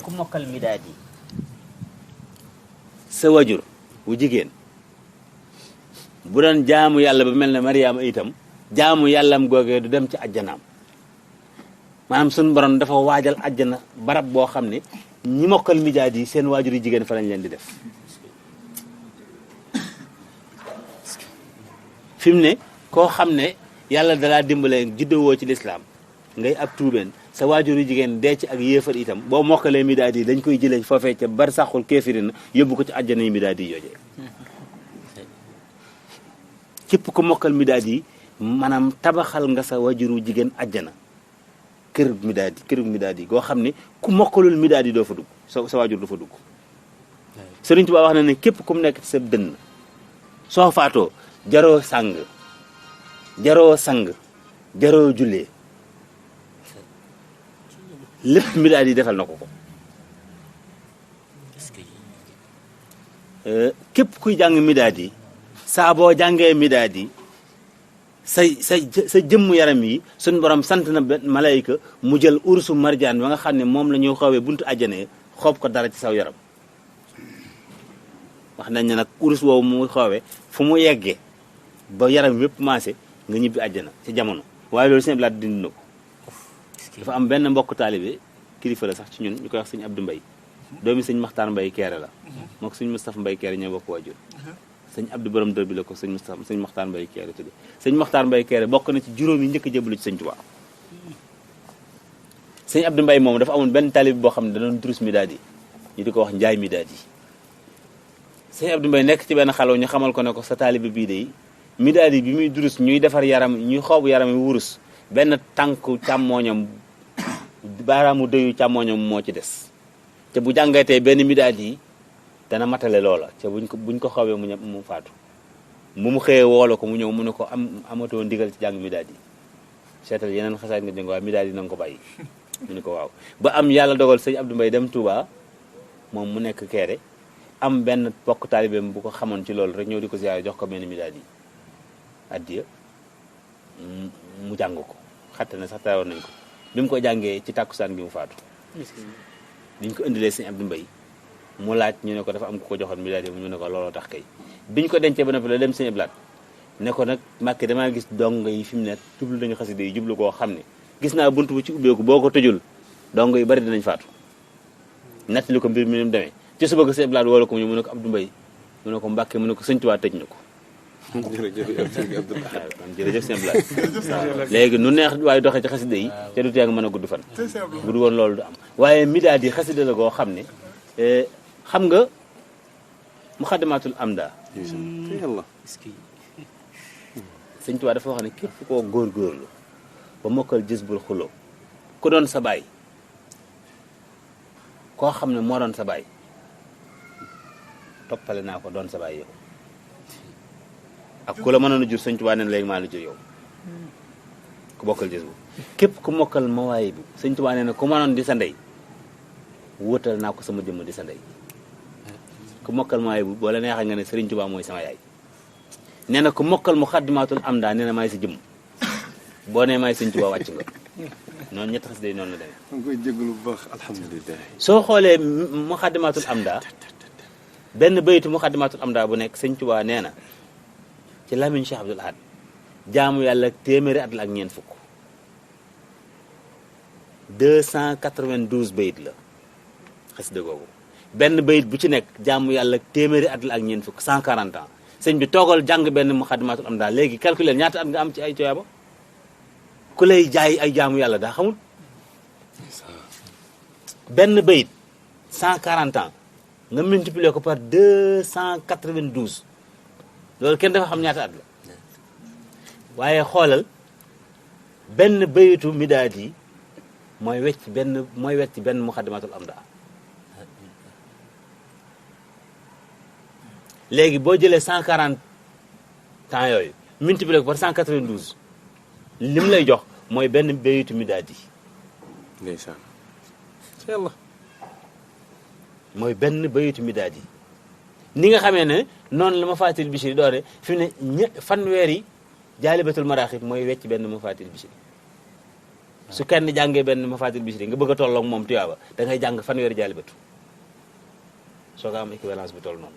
ku mokkal midaad yi sa wajur wu jigéen bu doon jaamu yàlla ba mel ne Mariama itam jaamu yàllam googee du dem ci ajjanaam maanaam suñu borom dafa waajal ajjana barab boo xam ne ñi mokkal midaad yi seen waajur yu jigéen fa lañ leen di def fi mu ne koo xam ne yàlla dalaa dimbale juddowoo ci lislaam ngay ab tuubeen sa waajur yu jigéen dee ci ak yéefar itam boo mokkalee midaad yi dañ koy jëlee foofee ca bar saxul kéefirina yóbbu ko ci àjjana yi midaad yi joojee képp ku mokkal midaad yi maanaam tabaxal nga sa waajuru jigéen àjjana kër midaad yi goo xam ne ku mokkalul midaad yi doo fa dugg sa waajur du fa dugg Sëriñ Tuubaa wax na ne képp ku mu nekk ci sa dënn soo faatoo jaroo sang jaroo jullee lépp midaad yi defal na ko ko képp kuy jàng midaad yi saa boo jàngee midaad yi sa jëmm yaram yi suñu borom sant na malayka mu jël ursu marjaan ba nga xam ne moom la ñuy xawee buntu àjjana xoob ko dara ci saw yaram wax nañ ne nag urus woowu mu xawee fu mu yeggee ba yaram yépp maase nga ñibbi àjjana ci jamono waaye loolu sëñ Abdou Lahad dindi na ko dafa am benn mbokk taalibe kilifa la sax ci ñun ñu koy wax sëñ Abdou Mbaye doomi sëñ Maxtaar Mbaye Keere la moo ko sëñ Moustapha Mbaye Keere ñoo bokk waajur sëñ Abdou borom dër bi la ko sëñ Maxtaar Mbaye Keere tudde sëñ Maxtaar Mbaye Keere bokk na ci juróom yi njëkk a jébbalu ci sëñ Tuubaa sëñ Abdou Mbaye moom dafa amoon benn taalibe boo xam ne da doon durus midaad yi ñu di ko wax njaay midaad yi sëñ Abdou Mbaye nekk ci benn xalaw ñu xamal ko ne ko sa taalibe bii de midaad yi bi muy durus ñuy defar yaram ñuy xoobu yaram yi wurus benn tànku càmmooñam baaraamu dëyu càmmooñam moo ci des te bu jàngatee benn midaad yi dana matale loola te buñ ko xawee mu faatu mu xëyee woolo ko mu ñëw mu ne ko amatoo ndigal ci jàng midaad yi seetal yeneen xasaat nga jàng waaye midaad yi na nga ko bàyyi mu ne ko waaw ba am yàlla dogal sëñ Abdou Mbaye dem Touba moom mu nekk Keere am benn bokk taalibeem bu ko xamoon ci loolu rek ñëw di ko ziyaare jox ko benn midaad yi addiya mu jàng ko xatte na sax tawoon nañ ko bi mu ko jàngee ci tàkkusaan gi mu faatu biñ ko indilee sëñ Abdou Mbaye mu laaj ñu ne ko dafa am ku ko joxoon midaad yi mu ne ko looloo tax kay biñ ko dencee ba noppi la dem sëñ Abdou Lahad ne ko nag Mbàkke damaa gis dong yi fi mu ne jublu nañu xasida yi jublu koo xam ne gis naa bunt bu ci ubbeeku boo ko tëjul dong yi bari dinañ faatu nettali ko mbir mi ni mu demee ci suba ko sëñ Abdou Lahad woo ko mu ne ko Abdou Mbaye mu ne ko Mbàkke mu ne ko sëñ Tuubaa tëj na ko jërëjëf sëñ Abdou Lahad léegi nu neex waaye doxee ci xasida yi te du tee nga mën a gudd fan bu du woon loolu du am waaye midaad yi xasida la goo xam ne xam nga muxaddamatul amda yàlla sëñ Tuubaa dafa wax ne képp koo góorgóorlu ba mokkal Jazbul Xulóob ku doon sa baay koo xam ne moo doon sa baay toppale naa ko doon sa baay yow ak ku la mënoon a jur sëñ Tuubaa nee na léegi maa la jur yow ku bokkal Jazbu képp ku mokkal mawaay bi sëñ Tuubaa nee na ku mënoon di sa ndey wóotal naa ko sama jëmm di sa ndey ku mokkal mawaay bi boo la neexee nga ne Sëriñ Tuubaa mooy sama yaay nee na ku mokkal Muxaddamatul Amda nee na maay sa jëmm boo nee maay sëñ Tuubaa wàcc nga noonu ñetti xas day noonu la demee. maa ngi koy jégalu bu baax alhamdulilah. soo xoolee Muxaddamatul Amda benn baytu Muxaddamatul Amda bu nekk sëñ Tuubaa nee na ci lamiñ Cheikh Abdoul Ahad jaamu yàlla téeméeri at la ak ñeent fukk 292 bayit la xasida googu benn bayit bu ci nekk jaamu yàlla téeméeri at la ak ñeent fukk 140 ans sëñ bi toogal jàng benn Muxaddamatul Amda léegi calculer ñaata at nga am ci ay tuyaaba ku lay jaay ay jaamu yàlla daa xamul benn bayit 140 ans nga multiplier ko par 292 loolu kenn dafa xam ñaata at la waaye xoolal benn bayitu midaad yi mooy wecc benn Muxaddamatul Amda léegi boo jëlee 140 temps yooyu multiplier ko par 192 lim lay jox mooy benn bayitu midaad yi ndeysaan yàlla mooy benn bayitu midaad yi ni nga xamee ne noonu la Mafaatil Bichri doore fi mu ne fanweeri jaalibatul maraaxib mooy wecc benn Mafaatil Bichri su kenn jàngee benn Mafaatihul Bichri nga bëgg a tolloog moom tuyaaba da ngay jàng fanweeri jaalibatu soo ko am équivalence bi toll noonu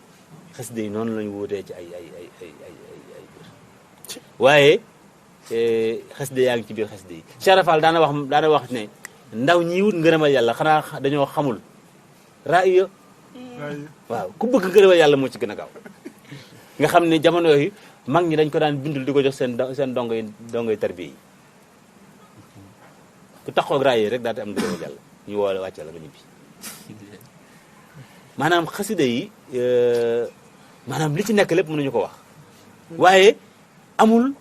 xasida yi noonu lañu wutee ci ay biir waaye xasida yaa ngi ci biir xasida yi Cheikh Rafal daana wax ne ndaw ñi wut ngërëmal yàlla xanaa dañoo xamul raaya waaw ku bëgg ngërëmal yàlla moo ci gën a gaaw nga xam ne jamono yooyu mag ñi dañ ko daan bindul di ko jox seen dongoy tarbiya yi ku taxoog raaya rek daal di am ngërëmal yàlla ñu woole wàcce la nga ñibbi maanaam xasida yi maanaam li ci nekk lépp mënuñu ko wax waaye amul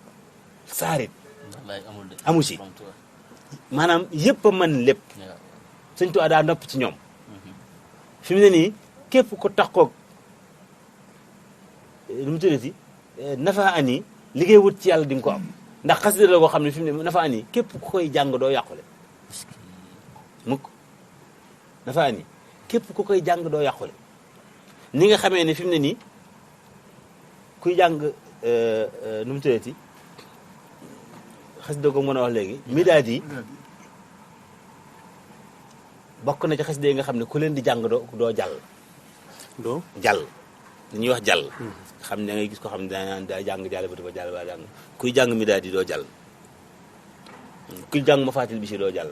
saarit amu ci maanaam yëpp a mën lépp Sëñ Tuubaa daa nopp ci ñoom fi mu ne nii képp ko taxoog lu mu tuddati nafa ani liggéey wut ci yàlla di nga ko am ndax xasida la koo xam ne fi mu ne nafa ani képp ku koy jàng doo yàqule mukk nafa ani képp ku koy jàng doo yàqule ni nga xamee ne fi mu ne nii kuy jàng nu mu tuddati xasida ko mën a wax léegi midaad yi bokk na ci xasida yi nga xam ne ku leen di jàng doo jàll jàll dañuy wax jàll xam ne da ngay gis ko xam ne daa jàng jàll ba jàll ba jàng kuy jàng midaad yi doo jàll kuy jàng Mafaatihul Bichri doo jàll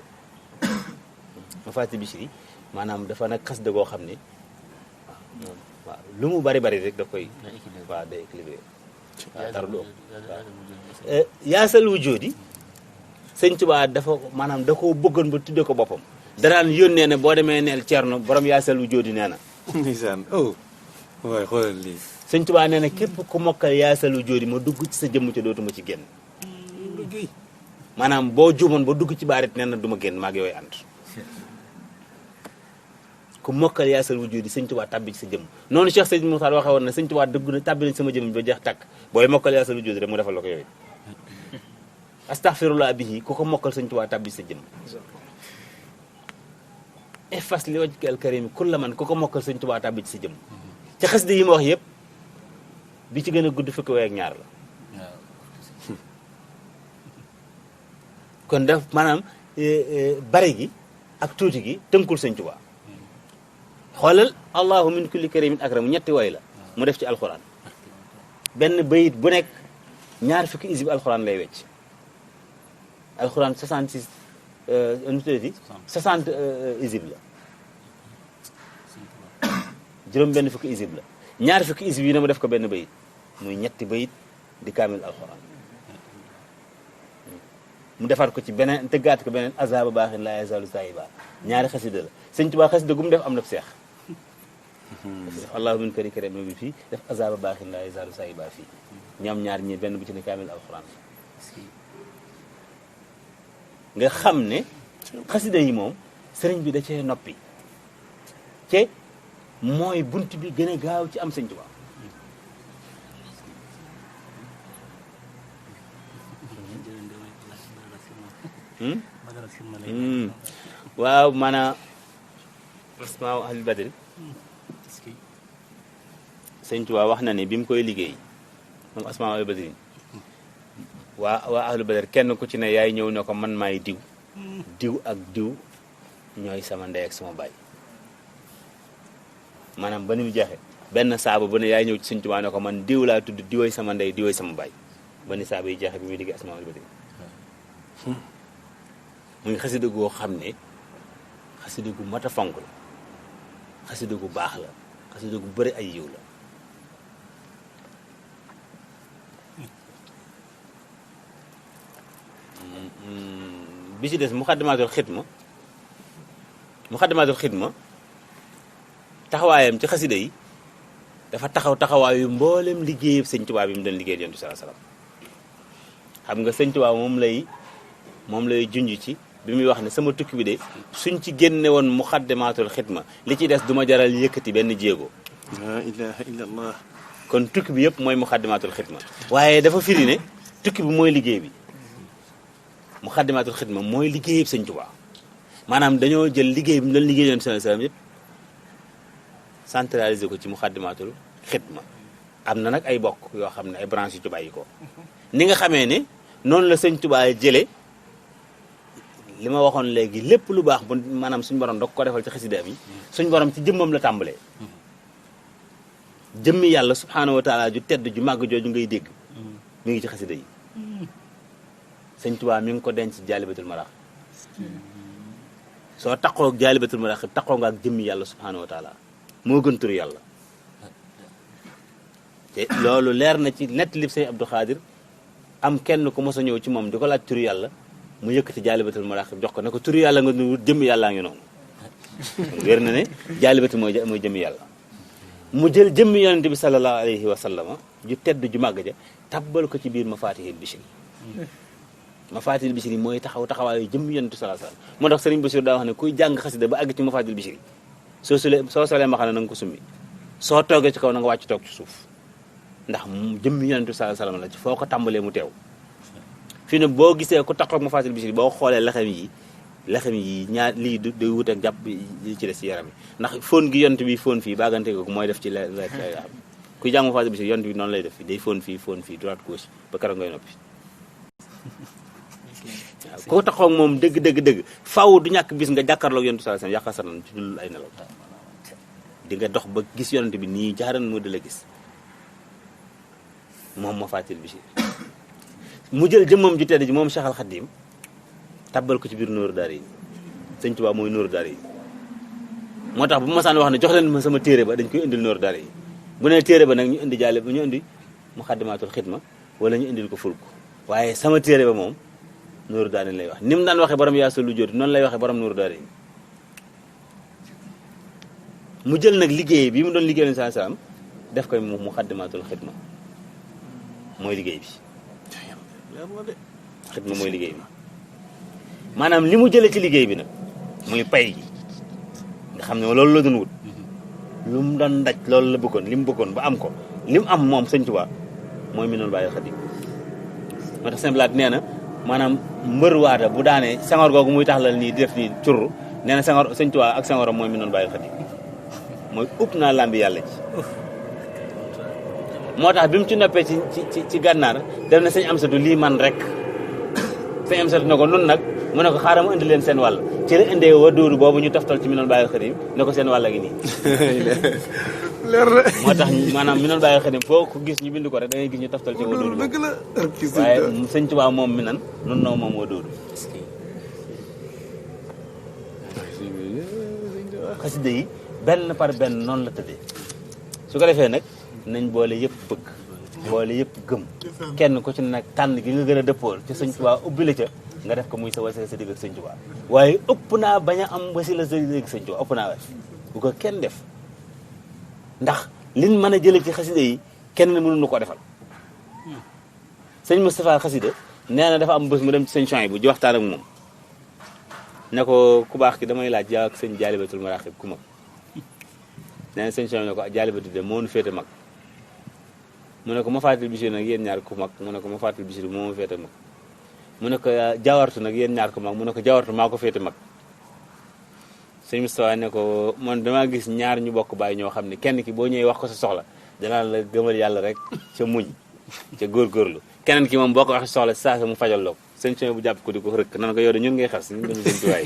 Mafaatihul Bichri maanaam dafa nag xasida goo xam ne waaw lu mu bari bari rek daf koy waaw day équilibré waaw dara lu ëpp yaasal wujoodi Sëñ Tuubaa dafa maanaam da koo bëggoon ba tuddee ko boppam danaan yónnee ne boo demee neel Ceerno borom yaasal wujoodi nee na ndeysaan oh waay xoolal lii Sëñ Tuubaa nee na képp ku mokkal yaasal wujoodi ma dugg ci sa jëmm ca dootuma ci génn maanaam boo juumoon ba dugg ci baarit nee na du ma génn maag yooyu ànd ku mokkal yaasal wujoodi Sëñ Tuubaa tàbbi ci sa jëmm noonu Cheikh Sëñ Moussa waxee woon ne Sëñ Tuubaa dugg na tàbbi na sama jëmm ba jeex tàkk booy mokkal yaasal wujoodi rek mu defal la ko yooyu astaghfirullah bihi ku ko mokkal Sëñ Tuubaa tàbbi sa jëmm efas li wajhika al karim kulla man ku ko mokkal Sëñ Tuubaa tàbbi ci sa jëmm ci xasida yi ma wax yëpp bi ci gën a gudd fukki way ak ñaar la kon def maanaam bari gi ak tuuti gi tënkul Sëñ Tuubaa xoolal allahu min kulli karimin akramu ñetti way la mu def ci alxuraan benn bayit bu nekk ñaar fukki isib alxuraan lay wecc alxuraan 66 nu tuddati 60 isib la juróom benn fukki isib la ñaar fukki isib yi na mu def ko benn bayit muy ñetti bayit di kaamil alxuraan mu defar ko ci beneen tëggaat ko beneen azaba baaxin laa yazaalu saahiba ñaari xasida la Sëñ Tuubaa xasida gu mu def am na seex def allahu min kari karim bi fii def azaba baaxin laa yazaalu saahiba fii ñoom ñaar ñi benn bu ci ne kaamil alxuraan nga xam ne xasida yi moom sëriñ bi da cee noppi te mooy bunt bi gën a gaaw ci am Sëñ Tuubaa waaw maanaam asmaa ahlul badri Sëñ Tuubaa wax na ne bi mu koy liggéey moom asmaa ahlul badri waa ahlu badar kenn ku ci ne yaay ñëw ne ko man maay diw ak diw ñooy sama ndey ak sama baay maanaam ba ni mu jeexe benn saaba bu ne yaay ñëw ci Sëñ Tuubaa ne ko man diw laa tudd diwoy sama ndey diwoy sama baay ba ni saaba yi jeexe bi muy liggéey asmaa ahlu badri mu ngi xasida goo xam ne xasida gu mat a fonk la xasida gu baax la xasida gu bëri ay yiw la bi ci des muxaddamaatul xidma taxawaayam ci xasida yi dafa taxawaayu mboolem liggéeyam Sëñ Tuubaa bi mu doon liggéey Yonent bi sallallahu alayhi wasallam xam nga Sëñ Tuubaa moom lay junj ci bi muy wax ne sama tukki bi de suñ ci génne woon muxaddamaatul xidma li ci des duma jaral yëkkati benn jéego la ilaha illa allah kon tukki bi yëpp mooy muxaddamaatul xidma waaye dafa firi ne tukki bi mooy liggéey bi muxaddamaatul xidma mooy liggéeyam Sëñ Tuubaa maanaam dañoo jël liggéey bi mu doon liggéey Yonent sallallahu alayhi wasallam yëpp centralisé ko ci muxaddamaatul xidma am na nag ay bokk yoo xam ne ay branches yu ci bàyyi ko ni nga xamee ne noonu la Sëñ Tuubaa jële li ma waxoon léegi lépp lu baax bu maanaam suñu borom da ko defal ci xasidaam yi suñu borom ci jëmmam la tàmbalee jëmmi yàlla subhaanahu wa taala ju tedd ju màgg jooju ngay dégg mi ngi ci xasida yi sëñ Tuubaa mi ngi ko denc jaalibatul maraaxib soo taqoo ak jaalibatul maraaxib taqoo nga ak jëmmi yàlla subhaanahu wa taala moo gën turu yàlla te loolu leer na ci nett li sëñ Abdou Khadir am kenn ku mos a ñëw ci moom di ko laaj turu yàlla mu yëkkati jaalibatul maraaxib jox ko ne ko turu yàlla nga nu jëmmi yàllaa ngi noonu wér na ne jaalibatul mooy jëmmi yàlla mu jël jëmmi yonente bi sallallahu alayhi wa sallama ju tedd ju màgg ja tabbal ko ci biir mafatihil bichri mafatihil bichri mooy taxawaayu jëmmi yonente bi sallallahu alayhi wa sallam moo tax sëriñ Bachir daa wax ne kuy jàng xasida ba àgg ci mafatihil bichri soo solee ma xam ne na nga ko summi soo toogee ci kaw na nga wàcc toog ci suuf ndax jëmmi yonente bi sallallahu alayhi wa sallam la ci foo ko tàmbalee mu teew fii ne boo gisee ku taxaw mafatihil bichri boo xoolee lexem yi ñaar lii day wut ak jàpp li ci des ci yaram yi ndax fóon gi yont bi fóon fii baagante ko mooy def ci la xam kuy jàng mafatihil bichri yont bi noonu lay def fii day fóon fii droite gauche ba keroog ngay noppi waaw koo taxaw ak moom dëgg faaw du ñàkk bis nga jàkkaarloog yonent sallallahu alayhi wasallam yàqa sanan ci dul ay nelaw di nga dox ba gis yonent bi nii jaaran moo di la gis moom mafatihil bichri mu jël jëmmam ju tedd ji moom Cheikh Al Khadim tabbal ko ci biir Nooru Daari yi sëñ Tuubaa mooy Nooru Daari yi moo tax bu ma masaan wax ne jox leen ma sama téere ba dañ koy indil Nooru Daari yi bu nee téere ba nag ñu indi jaale ñu indi Muxaddamaatul Xidma wala ñu indil ko ful ko waaye sama téere ba moom Nooru Daari lay wax ni mu daan waxee borom yaa sa lu jóoti noonu lay waxee borom Nooru Daari yi mu jël nag liggéey bi mu doon liggéey leen saa salaam def koy Muxaddamaatul Xidma mooy liggéey bi xidma mooy liggéey bi maanaam li mu jëlee ci liggéey bi nag muy pay gi nga xam ne loolu la doon wut lu mu doon daj loolu la bëggoon li mu bëggoon ba am ko li mu am moom sëñ Tuubaa mooy Minanul Baaqil Xadiim moo tax sëñ Blaat nee na maanaam mbër waata bu daanee sangoor googu muy taxlal nii di def nii curru nee na sangoor sëñ Tuubaa ak sangooram mooy Minanul Baaqil Xadiim mooy upp naa lambi yàlla ci moo tax bi mu ci noppee ci gànnaar def na sëñ Amsatu lii man rek sëñ Amsatu ne ko nun nag mu ne ko xaaral ma indi leen seen wàll ci la indee wa dóoru boobu ñu toftal ci Minanul Baaqil Xadiim ne ko seen wàll gi nii leer na moo tax maanaam Minanul Baaqil Xadiim foo ko gis ñu bind ko rek da ngay gis ñu toftal ci wa dóoru dëgg la waaye sëñ Tuubaa moom mi nan nun noo moom wa dóoru xasida yi benn par benn noonu la tëddee su ko defee nag nañ boole yëpp bëgg boole yëpp gëm kenn ku ci nag tànn gi nga gën a dëppool ci sëñ Tuubaa ubbi la ca nga def ko muy sa wasila sa digg ak sëñ Tuubaa waaye ëpp naa bañ a am wasila sa digg ak sëñ Tuubaa ëpp naa wes bu ko kenn def ndax liñ mën a jële ci xasida yi kenn mënuñu ko defal sëñ Moustapha xasida nee na dafa am bés mu dem ci sëñ Chouaïbou bu ji waxtaan ak moom ne ko ku baax ki damay laaj yaa ak sëñ Jaalibatul Maraaxib ku mag nee na sëñ Chouaïbou ne ko Jaalibatu de moo nu féete mag mu ne ko Mafatihil Bichri nag yéen ñaar ku mag mu ne ko Mafatihil Bichri moo ma féete mag mu ne ko Jaawartu nag yéen ñaar ku mag mu ne ko Jaawartu maa ko féete mag sëñ Moustapha ne ko man damaa gis ñaar ñu bokk bàyyi ñoo xam ne kenn ki boo ñëwee wax ko sa soxla danaa la gëmal yàlla rek ca muñ ca góorgóorlu keneen ki moom boo ko waxee soxla saa sa mu fajal loo ko sëñ Chouaïbou bu jàpp ko di ko rëkk nan ko yow de ñun ngay xas ñun dañu sëñ tuwaay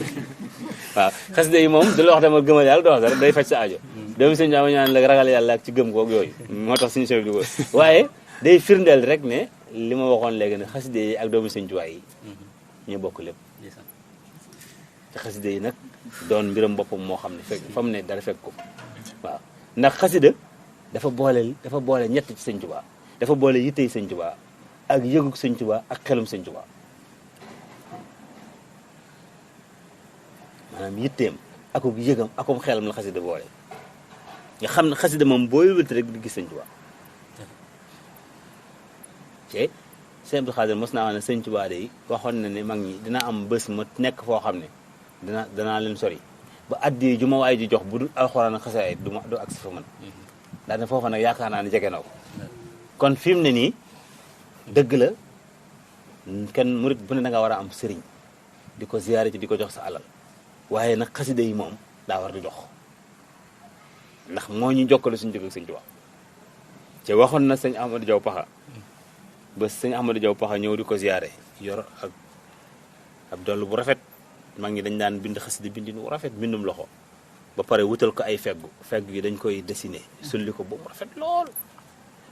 waaw xasida yi moom du la wax dama gëmal yàlla doo wax dara day faj sa aajo doomu sëñ Tuubaa ñaan la ragal yàlla ak ci gëm koog yooyu moo tax sëñ Chouaïbou di ko waaye day firndeel rek ne li ma waxoon léegi ne xasida yi ak doomu sëñ Tuubaa yi ñu bokk lépp te xasida yi nag doon mbiram boppam moo xam ne fekk fa mu ne dara fekk ko waaw ndax xasida dafa boole ñett ci sëñ Tuubaa dafa boole yittey sëñ Tuubaa ak yëgug sëñ Tuubaa ak xelum sëñ Tuubaa maanaam yitteem akub yëgam akub xelam la xasida boole nga xam ne xasida moom booy wëlbati rek di gis sëñ Tuubaa te sëñ Abdou Khadir mos naa wax ne sëñ Tuubaa de waxoon na ne mag ñi dina am bés ma nekk foo xam ne danaa leen sori ba addi ju ma waay ji jox bu dul alxuraan xasaay du agsi fa man daal ne foofa nag yaakaar naa ne jege na ko kon fi mu ne nii dëgg la kenn murit bu ne da nga war a am sëriñ di ko ziyaare ci di ko jox sa alal waaye nag xasida yi moom daa war di dox ndax moo ñu jokkale suñu jóg ak sëñ Tuubaa te waxoon na sëñ Ahmadou Diaw Paxa ba sëñ Ahmadou Diaw Paxa ñëw di ko ziyaare yor ak ab dollu bu rafet mag ñi dañ daan bind xasida bindin wu rafet bindum loxo ba pare wutal ko ay feggu yi dañ koy dessiné sulli ko ba mu rafet lool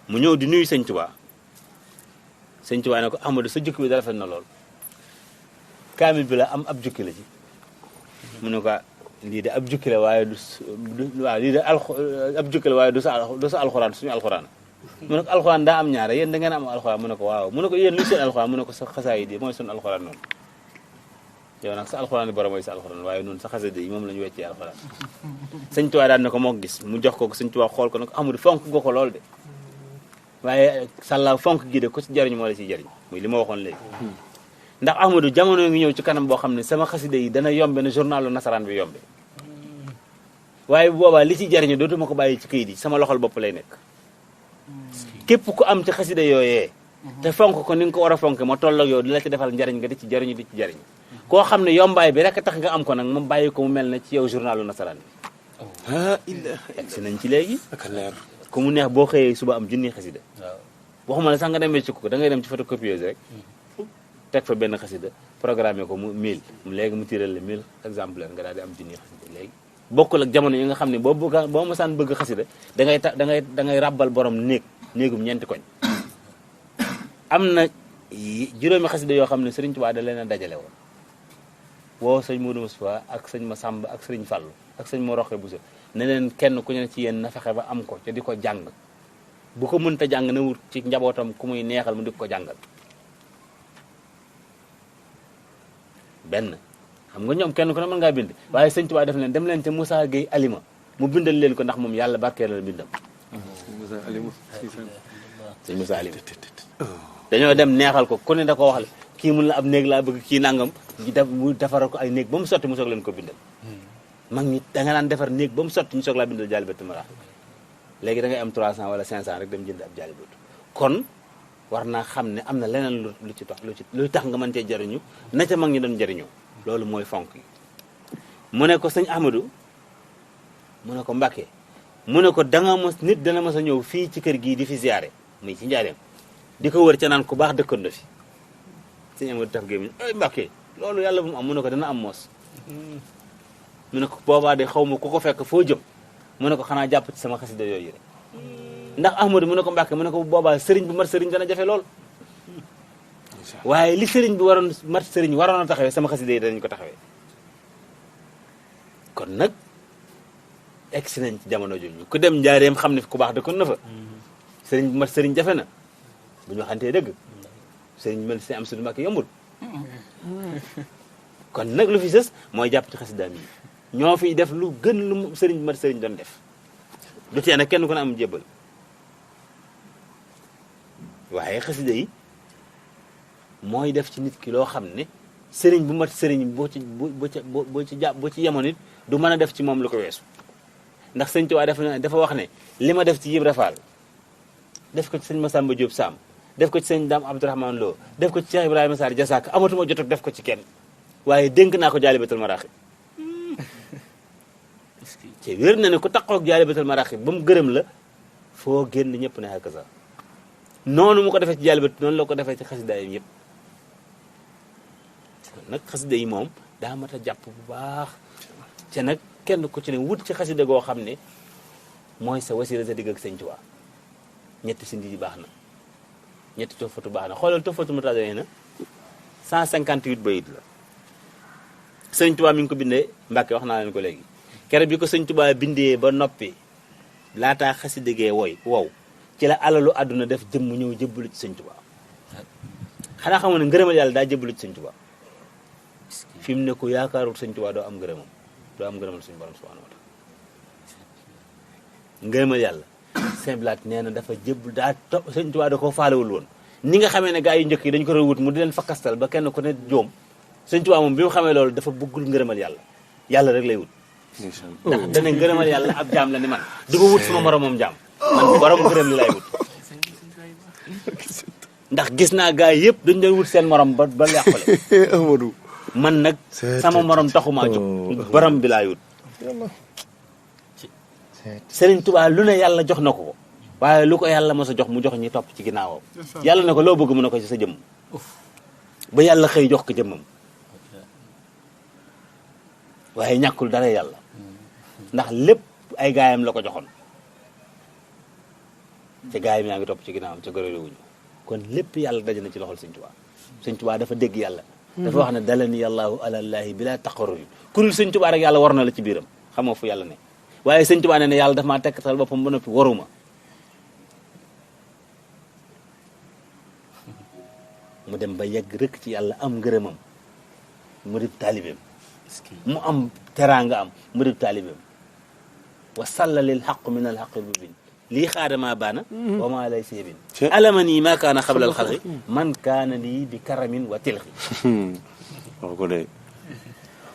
mu ñëw di nuyu sëñ Tuubaa sëñ Tuubaa ne ko Ahmadu sa jukki bi da rafet na lool kaamil bi la am ab jukki la ci mu ne ko lii de ab jukki la waaye waaw lii de ab jukki la waaye du sa alxuraan suñu alxuraan mu ne ko alxuraan daa am ñaare yéen da ngeen am alxuraan mu ne ko waaw mu ne ko yéen lu seen alxuraan mu ne ko sa xasaayid yi mooy suñu alxuraan noonu yow nag sa alxuraan yi borom mooy sa alxuraan waaye noonu sa xasida yi moom la ñu weccee alxuraan sëñ Tuubaa daan na ko moo gis mu jox ko sëñ Tuubaa xool ko ne ko Ahmadu fonk nga ko lool de waaye sàlla fonk gi de ko ci jariñ moo la ciy jariñ muy li ma waxoon léegi ndax Ahmadu jamono ngi ñëw ci kanam boo xam ne sama xasida yi dana yombe na journalu nasaraan bi yombe waaye bu boobaa li ci jariñu dootuma ko bàyyi ci këyit yi sama loxol bopp lay nekk képp ku am ci xasida yooyee te fonk ko ni nga ko war a fonk ma tolloog yow di la ci defal njariñ nga di ci jariñu di ci jariñ koo xam ne yombaay bi rek tax nga am ko nag moom bàyyi ko mu mel ne ci yow journalu nasaraan bi egsi nañ ci léegi ak leer ku mu neex boo xëyee suba am junni xasida waxuma la sax nga demee ci ko da ngay dem ci photocopieuse rek teg fa benn xasida programmé ko mu 1000 léegi mu tiral la 1000 exemplaire nga daal di am junni xasida léegi bokkul ak jamono yi nga xam ne boo mësaan bëgg xasida da ngay ràbbal borom néegum ñeenti koñ am na juróomi xasida yoo xam ne Sëriñ Tuubaa da leen a dajale woon woo sëñ Modou Moustapha ak sëñ Massamba ak sëriñ Fallou ak sëñ Mor Roxe Bousso ne leen kenn ku ne ci yéen na fexe ba am ko te di ko jàng bu ko mënta jàng na wut ci njabootam ku muy neexal mu di ko jàngal benn xam nga ñoom kenn ku ne mën ngaa bind waaye sëñ Tuubaa def leen dem leen te Moussa Gueye Alima mu bindal leen ko ndax moom yàlla barkeelal bindam sëñ Moussa Alima dañoo dem neexal ko ku ne da ko wax la kii mun la ab néeg laa bëgg kii nangam mu defaral ko ay néeg ba mu sotti mu soog leen ko bindal mag ñi da nga naan defar néeg ba mu sotti ñu soog laa bindal Jaalibatul Maraaxib léegi da ngay am 300 wala 500 rek dem jënd ab Jaalibatu kon war naa xam ne am na leneen lu ci tax lu tax nga mën cee jariñu na ca mag ñi doon jariñoo loolu mooy fonk yi mu ne ko sëñ Ahmadou mu ne ko Mbàkke mu ne ko danga mos nit dana mos a ñëw fii ci kër gii di fi ziyaare muy ci njaareem di ko wër ca naan ku baax dëkkoon na fi sëñ Ahmadou taf gémmiñ ay Mbàkke loolu yàlla bu mu am mu ne ko dana am moos mu ne ko boobaa de xaw ma ku ko fekk foo jëm mu ne ko xanaa jàpp ci sama xasida yooyu rek ndax Ahmadou mu ne ko Mbàkke mu ne ko boobaa sëriñ bu mat sëriñ dana jafe lool waaye li sëriñ bi waroon mat sëriñ waroon a taxawee sama xasida yi danañ ko taxawee kon nag egsi nañ ci jamono jooju ku dem njaareem xam ne ku baax dëkkoon na fa sëriñ bu mat sëriñ jafe na bu ñu waxantee dëgg sëriñ mel si am sudu Mbàkke yombul kon nag lu fi sës mooy jàpp ci xasidaam yi ñoo fiy def lu gën lu sëriñ bu mat sëriñ doon def du tee nag kenn ku ne am jébbal waaye xasida yi mooy def ci nit ki loo xam ne sëriñ bu mat sëriñ boo ci yemoon it du mën a def ci moom lu ko weesu ndax sëñ Tuubaa dafa wax ne li ma def ci Ibra Faal def ko ci sëñ Massamba Diop Sam def ko ci sëñ Dame Abdourahmane Lo def ko ci Cheikh Ibrahima Sarr Jasaaka amatuma jot ak def ko ci kenn waaye dénk naa ko Jaalibatul Maraaxib ci wér na ne ku taxaw ak Jaalibatul Maraaxib ba mu gërëm la foo génn ñëpp ne ak sa noonu mu ko defee ci Jaalibat noonu la ko defee ci xasida yi yëpp nag xasida yi moom daa mat a jàpp bu baax te nag kenn ku ci ne wut ci xasida goo xam ne mooy sa wasila sa digg ak sëñ Tuubaa ñetti sindi yi baax na ñetti toofatu baax na xoolal toofatu mu tàggee na 158 bayit la sëñ Tuubaa mi ngi ko bindee Mbàkke wax naa leen ko léegi keroog bi ko sëñ Tuubaa bindee ba noppi laataa xasida gee wow ci la alalu àdduna def jëmm ñëw jëbbalu ci sëñ Tuubaa xanaa xamoon ne ngërëmal yàlla daa jëbbalu ci sëñ Tuubaa fi mu ne ko yaakaarul sëñ Tuubaa doo am ngërëmam doo am ngërëmal suñu borom subhanahu wa taala ngërëmal yàlla Sëñ Blaat nee na dafa jëbbal daa topp sëñ Tuubaa da koo faalewul woon ni nga xamee ne gaa yu njëkk yi dañu ko doon wut mu di leen fakkastal ba kenn ku ne joom sëñ Tuubaa moom bi mu xamee loolu dafa bëggul ngërëmal yàlla rek lay wut ndax dana ngërëmal yàlla ab jaam la ni man du ko wut sama moromam jaam man borom ngërëm li lay wut ndax gis naa gaa yi yëpp dañu doon wut seen morom ba yàqule Amadou man nag sama morom taxumaa jóg borom bi laay wut Sëriñ Tuubaa lu ne yàlla jox na ko waaye lu ko yàlla mos a jox mu jox ñi topp ci ginnaawam yàlla na ko loo bëgg mu ne ko ci sa jëmm ba yàlla xëy jox ko jëmmam waaye ñàkkul dara yàlla ndax lépp ay gaayam la ko joxoon te gaayam yaa ngi topp ci ginnaawam ca gërëre wuñu kon lépp yàlla daje na ci loxol Sëñ Tuubaa Sëñ Tuubaa dafa dégg yàlla dafa wax ne dalani yàllaahu alallaahi bila taqarrurin kurul Sëñ Tuubaa rek yàlla war na la ci biiram xamoo fu yàlla ne waaye Sëñ Tuubaa ne ne yàlla dafa maa tekkatal boppam ba noppi waruma mu dem ba yegg rëkk ci yàlla am ngërëmam mu dib taalibeem mu am teraanga am mu dib taalibeem wa sallalil xaqu min al xaqi mubin lii xaadamaa baana wa maa lay seebin alama nii maa kaana xablal xalqi man kaana lii bi karamin wa tilxi wax ko de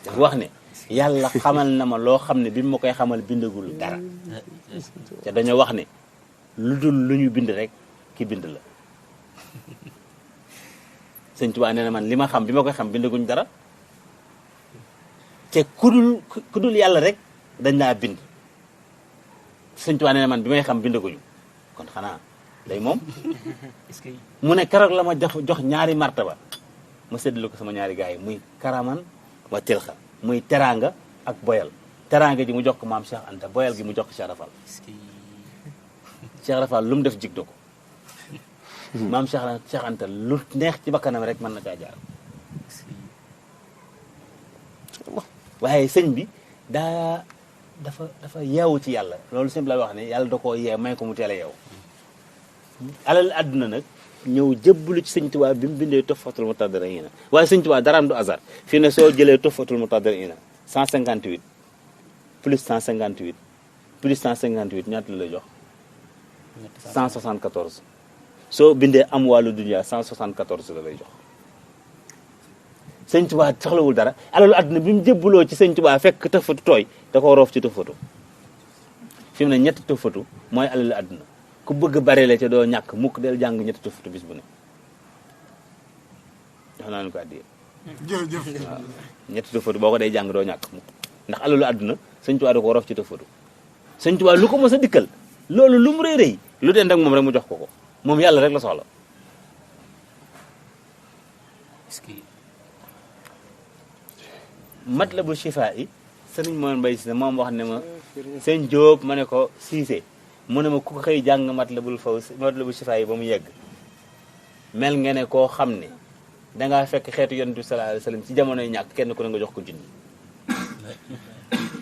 dafa wax ne yàlla xamal na ma loo xam ne bi ma koy xamal bindagul dara te dañoo wax ne lu dul lu ñu bind rek ki bind la Sëñ Tuubaa nee na man li ma xam bi ma koy xam bindaguñ dara te ku dul yàlla rek dañ laa bind Sëñ Tuubaa nee na man bi may xam bindaguñu kon xanaa day moom mu ne keroog la ma jox ñaari martaba ma séddale ko sama ñaari gars yi muy karaman wa tilxa muy teraanga ak boyal teraanga ji mu jox ko maam Cheikh Anta boyal gi mu jox ko Cheikh Rafal Cheikh Rafal lu mu def jig do ko maam Cheikh Anta lu neex ci bakkanam rek mën na caa jaar waaye sëñ bi dafa yeewu ci yàlla loolu sëñ bi la wax ne yàlla da koo yee may ko mu teel a yeewu alal àdduna nag ñëw jëbbalu ci sëñ Tuubaa bi mu bindee Tuhfatul Mutadarriina waaye sëñ Tuubaa daraam du hasard fii ne soo jëlee Tuhfatul Mutadarriina 158 plus 158 plus 158 ñaata la lay jox 174 soo bindee am wàllu dunya 174 la lay jox sëñ Tuubaa soxlawul dara alalu àdduna bi mu jëbbaloo ci sëñ Tuubaa fekk Tuhfatu tooy da koo roof ci Tuhfatu fi mu ne ñetti Tuhfatu mooy alalu àdduna ku bëgg bare la ca doo ñàkk mukk del jàng ñetti Tuhfatu bis bu ne jox naa leen ko àddiya jërëjëf waaw ñetti Tuhfatu boo ko day jàng doo ñàkk mukk ndax alalu àdduna sëñ Tuubaa da koo roof ci Tuhfatu sëñ Tuubaa lu ko mës a dikkal loolu lu mu rëy rëy lu den ak moom rek mu jox ko moom yàlla rek la soxla Matlabu Chifaa yi sëriñ Moon Mbay Si moom wax ne ma sëñ Jóob ma ne ko Siise mu ne ma ku ko xëy jàng Matlabu Chifaa yi ba mu yegg mel nga ne koo xam ne dangaa fekk xeetu yonent bi sallallahu alayhi wa sallam ci jamonoy ñàkk kenn ku ne nga jox ko junni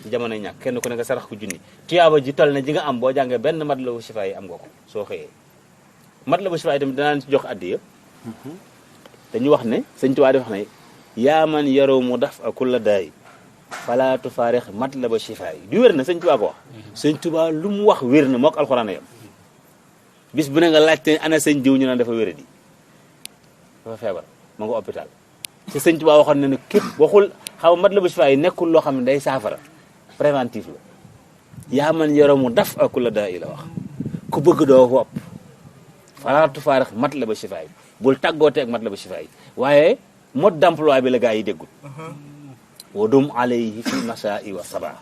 ci jamonoy ñàkk kenn ku ne nga sarax ko junni tuyaaba ji toll na ji nga am boo jàngee benn Matlabu Chifaa yi am nga ko soo xëyee Matlabu Chifaa yi tamit danaa ci jox addiya dañu wax ne sëñ Tuubaa di wax ne yaa man yaroo mu daf a kulla daay fala tufaarix Matlabu Chifaa yi du wér na sëñ Tuubaa ko wax sëñ Tuubaa lu mu wax wér na moo ko alxuraan yam bis bu ne nga laajte ana sëñ diw ñu naan dafa wéradi dafa feebar ma nga hôpital te sëñ Tuubaa waxoon na ne képp waxul xaw Matlabu Chifaa yi nekkul loo xam ne day saafara préventif la yaa man yaroo mu daf a kulla daay la wax ku bëgg doo wopp fala tufaarix Matlabu Chifaa yi bul tàggoote ak Matlabu Chifaa yi waaye mode d'emploi bi la gaa yi déggul wadum alayhi fi masaa'i wa sabaa